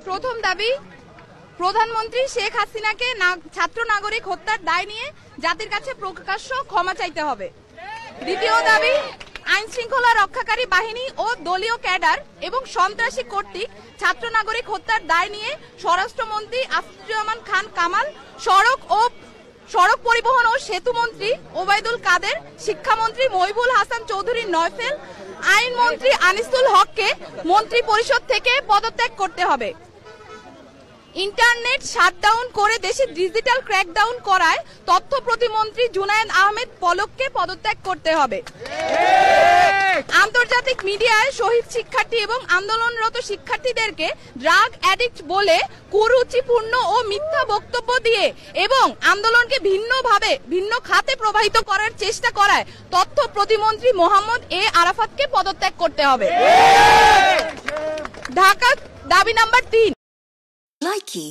প্রথম দাবি, প্রধানমন্ত্রী শেখ হাসিনাকে ছাত্র নাগরিক হত্যার দায় নিয়ে জাতির কাছে প্রকাশ্য ক্ষমা চাইতে হবে। দ্বিতীয় দাবি, আইন শৃঙ্খলা রক্ষাকারী বাহিনী ও দলীয় ক্যাডার এবং সন্ত্রাসী কর্তৃক ছাত্র নাগরিক হত্যার দায় নিয়ে স্বরাষ্ট্রমন্ত্রী আসাদুজ্জামান খান কামাল, সড়ক পরিবহন ও সেতু মন্ত্রী ওবায়দুল কাদের, শিক্ষামন্ত্রী মহিবুল হাসান চৌধুরী নয়ফেল, আইনমন্ত্রী আনিসুল হককে মন্ত্রী পরিষদ থেকে পদত্যাগ করতে হবে। ইন্টারনেট শাটডাউন করে দেশে ডিজিটাল ক্র্যাকডাউন করায় তথ্য প্রতিমন্ত্রী জুনায়েদ আহমেদ পলককে পদত্যাগ করতে হবে। আন্তর্জাতিক মিডিয়ায় শহীদ শিক্ষার্থী এবং আন্দোলনরত শিক্ষার্থীদেরকে ড্রাগ অ্যাডিক্ট বলে কুরুচিপূর্ণ ও মিথ্যা বক্তব্য দিয়ে এবং আন্দোলনকে ভিন্ন খাতে প্রবাহিত করার চেষ্টা করায় তথ্য প্রতিমন্ত্রী মোহাম্মদ এ আরাফাতকে পদত্যাগ করতে হবে। ঢাকা দাবি নাম্বার 3। Likey